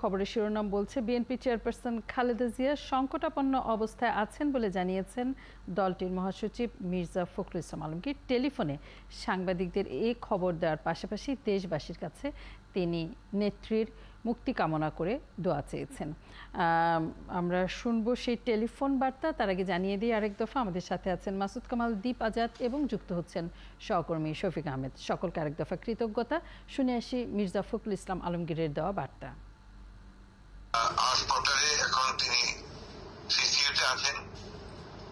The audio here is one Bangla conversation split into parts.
খবরের শিরোনাম বলছে বিএনপি চেয়ারপারসন খালেদা জিয়া সংকটাপন্ন অবস্থায় আছেন বলে জানিয়েছেন দলটির মহাসচিব মির্জা ফখরুল ইসলাম আলমগীর। টেলিফোনে সাংবাদিকদের এই খবর দেওয়ার পাশাপাশি দেশবাসীর কাছে তিনি নেত্রীর মুক্তি কামনা করে দোয়া চেয়েছেন। আমরা শুনবো সেই টেলিফোন বার্তা। তার আগে জানিয়ে দিই আরেক দফা আমাদের সাথে আছেন মাসুদ কামাল, দীপ আজাদ এবং যুক্ত হচ্ছেন সহকর্মী শফিক আহমেদ। সকলকে আরেক দফা কৃতজ্ঞতা। শুনে আসি মির্জা ফখরুল ইসলাম আলমগীরের দেওয়া বার্তা। হাসপাতালে এখন তিনি সিসিইউতে আছেন।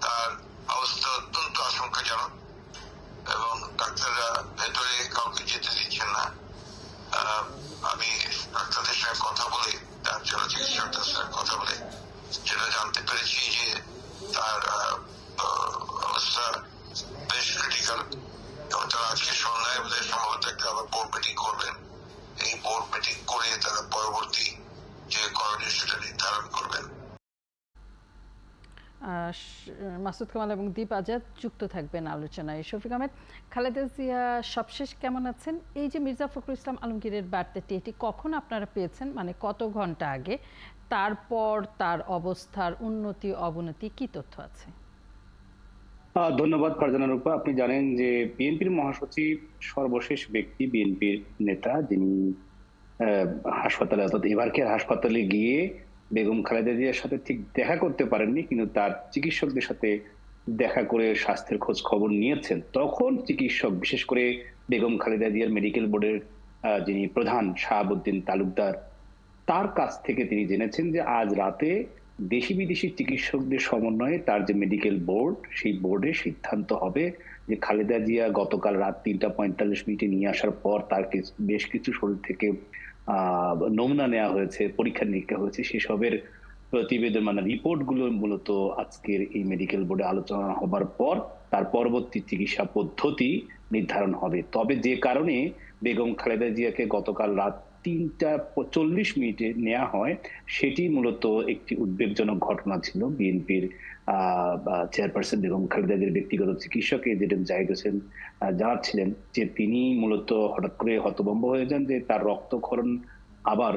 তার অবস্থা অত্যন্ত আশঙ্কাজনক এবং ডাক্তাররা ভেতরে কাউকে যেতে দিচ্ছেন না। আমি ডাক্তারদের সঙ্গে কথা বলে, তার জন্য চিকিৎসকদের সঙ্গে কথা বলে যেটা জানতে পেরেছি যে তার অবস্থা বেশ ক্রিটিক্যাল এবং তারা আজকে সন্ধ্যায় সম্ভবত একটা আবার বোর্ড মিটিং করবেন। এই বোর্ড মিটিং করে তারা পরবর্তী যে করণীয় সেটা নির্ধারণ করবেন। মাসুদ কামাল এবং দীপ আজাদ যুক্ত থাকবেন আলোচনায়। শফিক আহমেদ, খালেদা জিয়া সবশেষ কেমন আছেন? এই যে মির্জা ফখরুল ইসলাম আলমগীরের বার্তাটি, এটি কখন আপনারা পেয়েছেন, মানে কত ঘন্টা আগে? তারপর তার অবস্থার উন্নতি অবনতি কি তথ্য আছে? ধন্যবাদ ফারজানা রূপা। আপনি জানেন যে বিএনপির মহাসচিব সর্বশেষ ব্যক্তি, বিএনপির নেতা, যিনি হাসপাতালে অর্থাৎ এভারকেয়ার হাসপাতালে গিয়ে বেগম খালেদা জিয়ার সাথে ঠিক দেখা করতে পারেননি, কিন্তু তার চিকিৎসকদের সাথে দেখা করে স্বাস্থ্যের খোঁজ খবর নিয়েছেন। তখন চিকিৎসক, বিশেষ করে বেগম খালেদা জিয়ার মেডিকেল বোর্ডের যিনি প্রধান শাহাবুদ্দিন তালুকদার, তার কাছ থেকে তিনি জেনেছেন যে আজ রাতে দেশি বিদেশি চিকিৎসকদের সমন্বয়ে তার যে মেডিকেল বোর্ড, সেই বোর্ডে সিদ্ধান্ত হবে যে খালেদা জিয়া গতকাল রাত 3:45 নিয়ে আসার পর তার বেশ কিছু শরীর থেকে নমুনা নেওয়া হয়েছে, পরীক্ষা নিরীক্ষা হয়েছে, সেসবের প্রতিবেদন মানে রিপোর্টগুলো মূলত আজকের এই মেডিকেল বোর্ডে আলোচনা হবার পর তার পরবর্তী চিকিৎসা পদ্ধতি নির্ধারণ হবে। তবে যে কারণে বেগম খালেদা জিয়াকে গতকাল রাত 3:40 নেওয়া হয়, সেটি মূলত একটি উদ্বেগজনক ঘটনা ছিল। বিএনপির চেয়ারপারসন বেগম খালেদা জিয়ার ব্যক্তিগত চিকিৎসক এজেড জাহিদ হোসেন জানাচ্ছিলেন যে তিনি মূলত হঠাৎ করে হতভম্ব হয়ে যান যে তার রক্তক্ষরণ আবার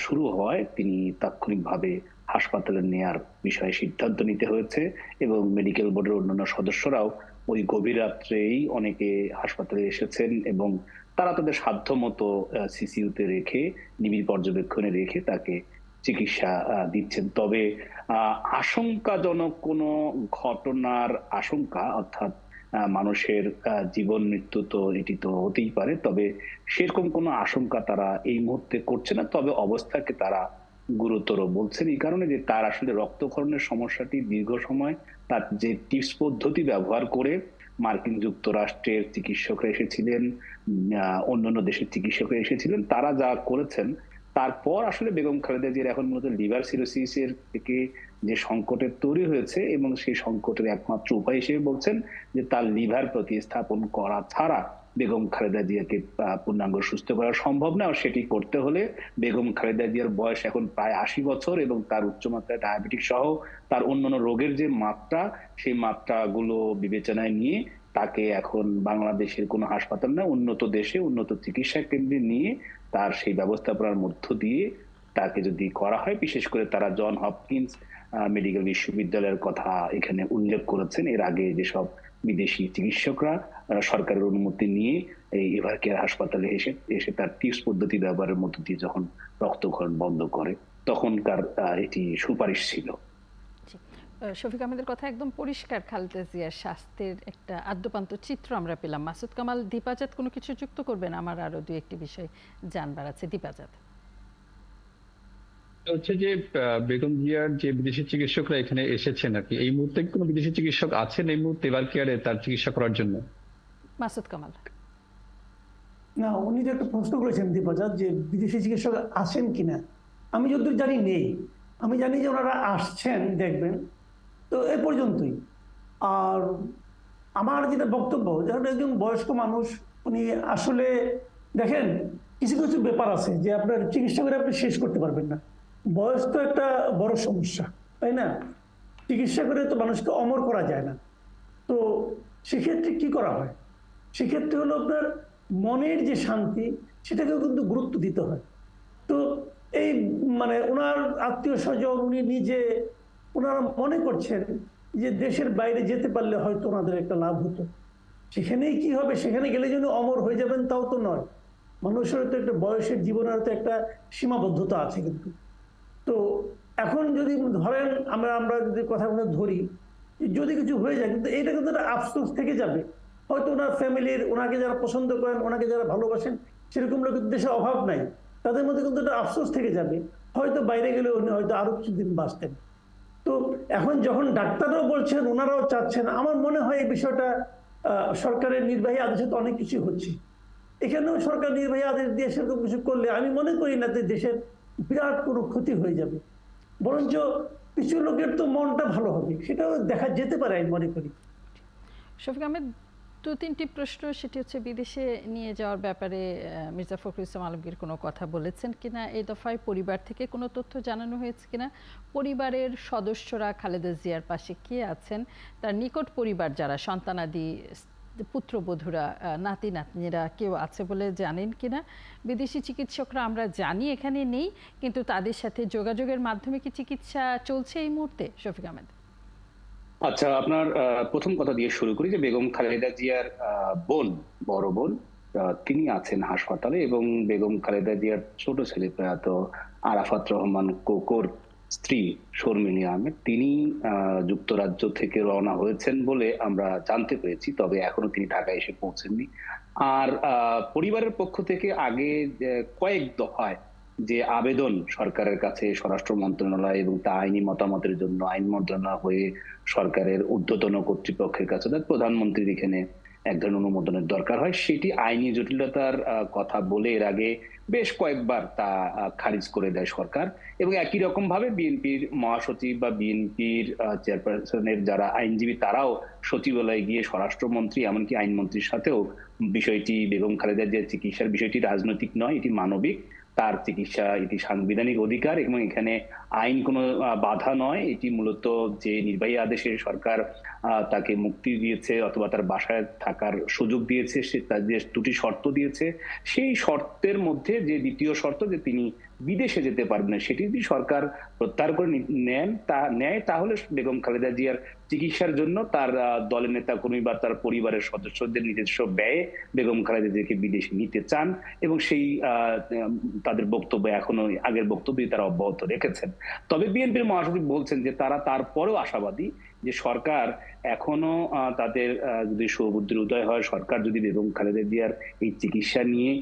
শুরু হয়। তিনি তাৎক্ষণিকভাবে হাসপাতালে নেয়ার বিষয়ে সিদ্ধান্ত নিতে হয়েছে এবং মেডিকেল বোর্ডের অন্যান্য সদস্যরাও ওই গভীর রাত্রেই অনেকে হাসপাতালে এসেছেন এবং তারা তাদের সাধ্য মতো সিসিইউতে রেখে, নিবিড় পর্যবেক্ষণে রেখে তাকে চিকিৎসা দিচ্ছেন। তবে আশঙ্কাজনক কোনো ঘটনার আশঙ্কা, অর্থাৎ মানুষের জীবন মৃত্যু তো এটি তো হতেই পারে, তবে সেরকম কোনো আশঙ্কা তারা এই মুহূর্তে করছে না। তবে অবস্থাকে তারা গুরুতর বলছেন এই কারণে যে তার আসলে রক্তক্ষরণের সমস্যাটি দীর্ঘ সময় তার যে টিপস পদ্ধতি ব্যবহার করে মার্কিন যুক্তরাষ্ট্রের চিকিৎসকরা এসেছিলেন, অন্যান্য দেশের চিকিৎসকরা এসেছিলেন, তারা যা করেছেন তারপর আসলে বেগম খালেদা জিয়ার এখন মূলত লিভার সিরোসিসের থেকে যে সংকটের তৈরি হয়েছে এবং সেই সংকটের একমাত্র উপায় হিসেবে বলছেন যে তার লিভার প্রতিস্থাপন করা ছাড়া বেগম খালেদা জিয়াকে পূর্ণাঙ্গ সুস্থ করা সম্ভব না। সেটি করতে হলে বেগম খালেদা জিয়ার বয়স এখন প্রায় 80 বছর এবং তার উচ্চমাত্রায় ডায়াবেটিক সহ তার অন্যান্য রোগের যে মাত্রা, সেই মাত্রাগুলো বিবেচনায় নিয়ে তাকে এখন বাংলাদেশের কোনো হাসপাতাল না, উন্নত দেশে উন্নত চিকিৎসা কেন্দ্রে নিয়ে তার সেই ব্যবস্থাপনার মধ্য দিয়ে তাকে যদি করা হয়, বিশেষ করে তারা জন হপকিন্স মেডিকেল বিশ্ববিদ্যালয়ের কথা এখানে উল্লেখ করেছেন। এর আগে যেসব বিদেশি চিকিৎসকরা সরকারের অনুমতি নিয়ে এই এভারকেয়ার হাসপাতালে এসে তার টিপস পদ্ধতি ব্যবহারের মধ্য দিয়ে যখন রক্তক্ষরণ বন্ধ করে, তখনকার এটি সুপারিশ ছিল। শফিক আহমেদের কথা একদম পরিষ্কার। খালেদা জিয়ার স্বাস্থ্যের একটা আদ্যপান্ত চিত্র আমরা পেলাম। মাসুদ কামাল, দীপ আজাদ কোনো কিছু যুক্ত করবেন? আমার আরো দুই একটি বিষয় জানবার আছে। দীপ আজাদ হচ্ছে যে বেগম জিয়ার যে বিদেশি চিকিৎসকরা এখানে এসেছেন আর কি, এই মুহূর্তে কোনো বিদেশি চিকিৎসক আছেন এই মুহূর্তে এভারকেয়ারে তার চিকিৎসা করার জন্য? মাসুদ কামাল। না, উনি যে একটা প্রশ্ন করেছেন দীপ আজাদ যে বিদেশি চিকিৎসক আছেন কিনা, আমি যতদূর জানি নেই। আমি জানি যে ওনারা আসছেন, দেখবেন, তো এ পর্যন্তই। আর আমার যেটা বক্তব্য, যেন একজন বয়স্ক মানুষ, উনি আসলে দেখেন কিছু কিছু ব্যাপার আছে যে আপনার চিকিৎসা করে আপনি শেষ করতে পারবেন না। বয়স তো একটা বড় সমস্যা, তাই না? চিকিৎসা করে তো মানুষকে অমর করা যায় না। তো সেক্ষেত্রে কি করা হয়? সেক্ষেত্রে হলো আপনার মনের যে শান্তি, সেটাকেও কিন্তু গুরুত্ব দিতে হয়। তো এই মানে ওনার আত্মীয় স্বজন উনি নিজে ওনারা মনে করছেন যে দেশের বাইরে যেতে পারলে হয়তো ওনাদের একটা লাভ হতো। সেখানেই কি হবে, সেখানে গেলে যেন অমর হয়ে যাবেন তাও তো নয়। মানুষের তো একটা বয়সের জীবনের তো একটা সীমাবদ্ধতা আছে কিন্তু। তো এখন যদি ধরেন আমরা আমরা যদি কথাগুলো ধরি, যদি কিছু হয়ে যায় কিন্তু এটা কিন্তু একটা আফসোস থেকে যাবে। হয়তো ওনার ফ্যামিলির, ওনাকে যারা পছন্দ করেন, ওনাকে যারা ভালোবাসেন, সেরকম লোক কিন্তু দেশে অভাব নাই, তাদের মধ্যে কিন্তু একটা আফসোস থেকে যাবে। হয়তো বাইরে গেলে উনি হয়তো আরো কিছুদিন বাঁচতেন। তো এখন যখন ডাক্তাররাও বলছেন, ওনারাও চাচ্ছেন, আমার মনে হয় এই বিষয়টা সরকারের নির্বাহী আদেশে তো অনেক কিছু হচ্ছে, এখানেও সরকার নির্বাহী আদেশ দিয়ে সেরকম কিছু করলে আমি মনে করি না যে দেশের বিরাট কোনো ক্ষতি হয়ে যাবে। বরঞ্চ কিছু লোকের তো মনটা ভালো হবে, সেটাও দেখা যেতে পারে আমি মনে করি। শফিক আহমেদ, 2-3টি প্রশ্ন, সেটি হচ্ছে বিদেশে নিয়ে যাওয়ার ব্যাপারে মির্জা ফখরুল ইসলাম আলমগীর কোনো কথা বলেছেন কিনা এই দফায়, পরিবার থেকে কোনো তথ্য জানানো হয়েছে কিনা, পরিবারের সদস্যরা খালেদা জিয়ার পাশে কে আছেন, তার নিকট পরিবার যারা সন্তানাদি পুত্রবধূরা নাতি নাতনিরা কেউ আছে বলে জানেন কিনা, বিদেশি চিকিৎসকরা আমরা জানি এখানে নেই, কিন্তু তাদের সাথে যোগাযোগের মাধ্যমে কি চিকিৎসা চলছে এই মুহূর্তে? শফিক আহমেদ। আচ্ছা, আপনার প্রথম কথা দিয়ে শুরু করি যে বেগম খালেদা জিয়ার বোন, বড় বোন, তিনি আছেন হাসপাতালে, এবং বেগম খালেদা জিয়ার ছোট ছেলে প্রয়াত আরাফাত রহমান কোকোর স্ত্রী শর্মিলী আহমেদ, তিনি যুক্তরাজ্য থেকে রওনা হয়েছেন বলে আমরা জানতে পেরেছি, তবে এখনো তিনি ঢাকায় এসে পৌঁছেননি। আর পরিবারের পক্ষ থেকে আগে কয়েক দফায় যে আবেদন সরকারের কাছে স্বরাষ্ট্র মন্ত্রণালয় এবং তা আইনি মতামতের জন্য আইন মন্ত্রণালয় হয়ে সরকারের ঊর্ধ্বতন কর্তৃপক্ষের কাছে, প্রধানমন্ত্রীর এখানে এক ধরনের অনুমোদনের দরকার হয়, সেটি আইনি জটিলতার কথা বলে এর আগে বেশ কয়েকবার তা খারিজ করে দেয় সরকার। এবং একই রকম ভাবে বিএনপির মহাসচিব বা বিএনপির চেয়ারপারসনের যারা আইনজীবী, তারাও সচিবালয়ে গিয়ে স্বরাষ্ট্রমন্ত্রী এমনকি আইনমন্ত্রীর সাথেও বিষয়টি, বেগম খালেদা জিয়ার চিকিৎসার বিষয়টি রাজনৈতিক নয়, এটি মানবিক, তার চিকিৎসা এটি সাংবিধানিক অধিকার এবং এখানে আইন কোনো বাধা নয়, এটি মূলত যে নির্বাহী আদেশে সরকার তাকে মুক্তি দিয়েছে অথবা তার বাসায় থাকার সুযোগ দিয়েছে, সে তার যে দুটি শর্ত দিয়েছে, সেই শর্তের মধ্যে যে দ্বিতীয় শর্ত যে তিনি বিদেশে যেতে পারবেন না, সেটি যদি সরকার প্রত্যাহার করে নেয় তাহলে বেগম খালেদা জিয়ার চিকিৎসার জন্য তার দলের নেতা কর্মী বা তার পরিবারের সদস্যদের নিজস্ব ব্যয়ে বেগম খালেদা জিয়াকে বিদেশে নিতে চান, এবং সেই তাদের বক্তব্য এখনো আগের বক্তব্যই তারা অব্যাহত রেখেছেন। তবে বিএনপির মহাসচিব বলছেন যে তারা তারপরেও আশাবাদী যে সরকার এখনো তাদের যদি সুবুদ্ধির উদয় হয়, সরকার যদি বেগম খালেদা জিয়ার এই চিকিৎসা নিয়ে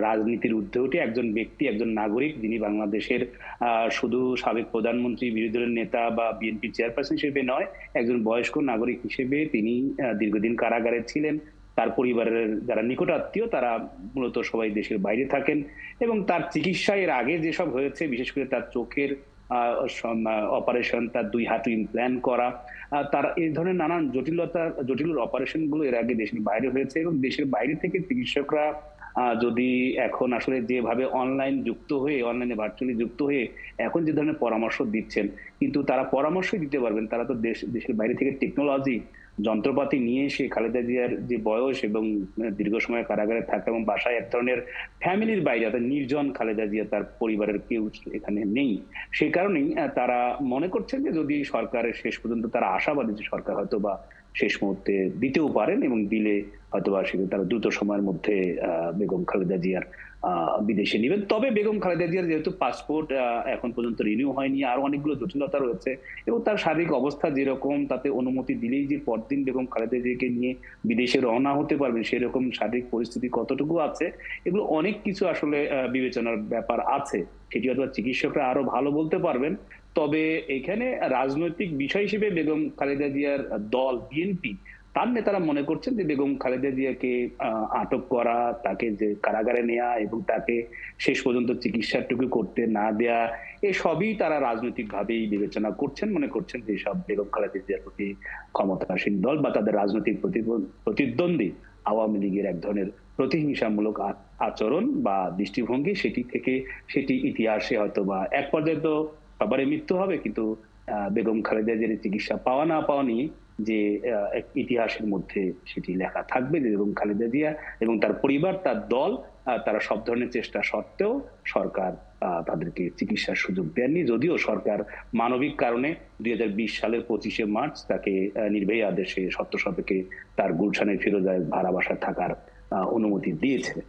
রাজনীতির ঊর্ধ্বে উঠে একজন ব্যক্তি, একজন নাগরিক, যিনি বাংলাদেশের শুধু সাবেক প্রধানমন্ত্রী, বিরোধী দলের নেতা বা বিএনপি চেয়ারপারসন হিসেবে নয়, একজন বয়স্ক নাগরিক হিসেবে তিনি দীর্ঘদিন কারাগারে ছিলেন, তার পরিবারের যারা নিকট আত্মীয় তারা মূলত সবাই দেশের বাইরে থাকেন, এবং তার চিকিৎসা এর আগে যেসব হয়েছে, বিশেষ করে তার চোখের অপারেশন, তার 2 হাঁটু ইমপ্ল্যান্ট করা, তার এই ধরনের নানান জটিল অপারেশন গুলো এর আগে দেশের বাইরে হয়েছে, এবং দেশের বাইরে থেকে চিকিৎসকরা যদি এখন আসলে যেভাবে অনলাইনে ভার্চুয়ালি যুক্ত হয়ে এখন যে ধরনের পরামর্শ দিচ্ছেন, কিন্তু তারা পরামর্শই দিতে পারবেন, তারা তো দেশের বাইরে থেকে টেকনোলজি যন্ত্রপাতি নিয়ে এসে খালেদা জিয়ার যে বয়স এবং দীর্ঘ সময় কারাগারে থাকা এবং বাসায় এক ধরনের ফ্যামিলির বাইরে, অর্থাৎ নির্জন খালেদা জিয়া, তার পরিবারের কেউ এখানে নেই, সেই কারণেই তারা মনে করছেন যে যদি সরকারের শেষ পর্যন্ত, তারা আশাবাদী যে সরকার হয়তো বা শেষ মুহূর্তে দিতেও পারেন, এবং দিলে হয়তোবা সেটা তারা দ্রুত সময়ের মধ্যে বেগম খালেদা জিয়ার বিদেশে নেবেন। তবে বেগম খালেদা জিয়ার যেহেতু পাসপোর্ট এখন পর্যন্ত রিনিউ হয়নি, আরো অনেকগুলো জটিলতা রয়েছে, এবং তার শারীরিক অবস্থা যেরকম, তাতে অনুমতি দিলেই যে পরদিন বেগম খালেদা জিয়াকে নিয়ে বিদেশে রওনা হতে পারবেন সেরকম শারীরিক পরিস্থিতি কতটুকু আছে, এগুলো অনেক কিছু আসলে বিবেচনার ব্যাপার আছে, সেটি হয়তো চিকিৎসকরা আরো ভালো বলতে পারবেন। তবে এখানে রাজনৈতিক বিষয় হিসেবে বেগম খালেদা জিয়ার দল বিএনপি, তার নেতারা মনে করছেন যে বেগম খালেদা জিয়াকে আটক করা, তাকে যে কারাগারে নেওয়া এবং তাকে শেষ পর্যন্ত চিকিৎসাটুকু করতে না দেয়া, এসবই তারা রাজনৈতিক ভাবেই বিবেচনা করছেন, মনে করছেন যে সব বেগম খালেদা জিয়ার প্রতি ক্ষমতাসীন দল বা তাদের রাজনৈতিক প্রতিদ্বন্দ্বী আওয়ামী লীগের এক ধরনের প্রতিহিংসামূলক আচরণ বা দৃষ্টিভঙ্গি, সেটি ইতিহাসে হয়তো বা এক পর্যায়ে তো সবারই মৃত্যু হবে, কিন্তু বেগম খালেদা জিয়ার চিকিৎসা পাওয়া না পাওয়া নিয়ে যে এক ইতিহাসের মধ্যে সেটি লেখা থাকবে এবং খালেদা জিয়া এবং তার পরিবার, তার দল, তারা সব ধরনের চেষ্টা সত্ত্বেও সরকার তাদেরকে চিকিৎসার সুযোগ দেননি। যদিও সরকার মানবিক কারণে 2020 সালের 25শে মার্চ তাকে নির্বাহী আদেশে শর্ত সাপেক্ষে তার গুলশানের ফিরোজায় ভাড়া বাসায় থাকার অনুমতি দিয়েছে।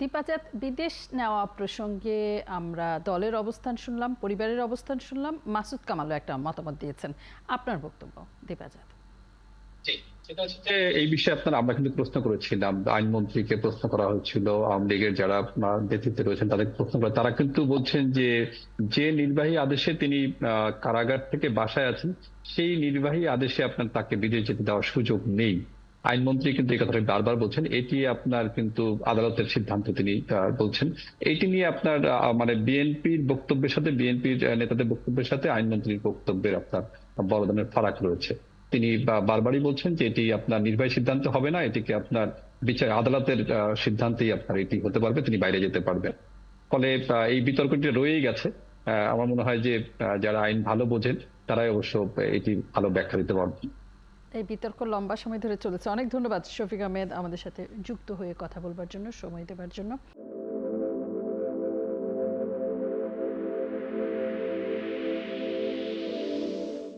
দীপাজাত, বিদেশ নেওয়া প্রসঙ্গে আমরা দলের অবস্থান শুনলাম, পরিবারের অবস্থান শুনলাম, মাসুদ কামালও একটা মতামত দিয়েছেন। আপনার বক্তব্য দীপাজাত। সেটা হচ্ছে যে এই বিষয়ে আমরা কিন্তু প্রশ্ন করেছিলাম, আইনমন্ত্রীকে প্রশ্ন করা হয়েছিল, আওয়ামী লীগের যারা নেতৃত্বে রয়েছেন তাদের প্রশ্ন করা, তারা কিন্তু বলছেন যে যে নির্বাহী আদেশে তিনি কারাগার থেকে বাসায় আছেন সেই নির্বাহী আদেশে তাকে বিদেশ যেতে দেওয়ার সুযোগ নেই। আইনমন্ত্রী কিন্তু এই কথাটা বারবার বলছেন, এটি কিন্তু আদালতের সিদ্ধান্ত তিনি বলছেন। এটি নিয়ে মানে বিএনপির বক্তব্যের সাথে, বিএনপির নেতাদের বক্তব্যের সাথে আইনমন্ত্রীর বক্তব্যের বড় ধরনের ফারাক রয়েছে। তিনি বারবারই বলছেন যে এটি নির্বাহী সিদ্ধান্ত হবে না, এটিকে বিচার আদালতের সিদ্ধান্তেই এটি হতে পারবে, তিনি বাইরে যেতে পারবেন। ফলে এই বিতর্কটি রয়েই গেছে। আমার মনে হয় যে যারা আইন ভালো বোঝেন তারাই অবশ্য এটি ভালো ব্যাখ্যা দিতে পারবেন। এই বিতর্ক লম্বা সময় ধরে চলেছে। অনেক ধন্যবাদ শফিক আহমেদ আমাদের সাথে যুক্ত হয়ে কথা বলবার জন্য, সময় দেবার জন্য।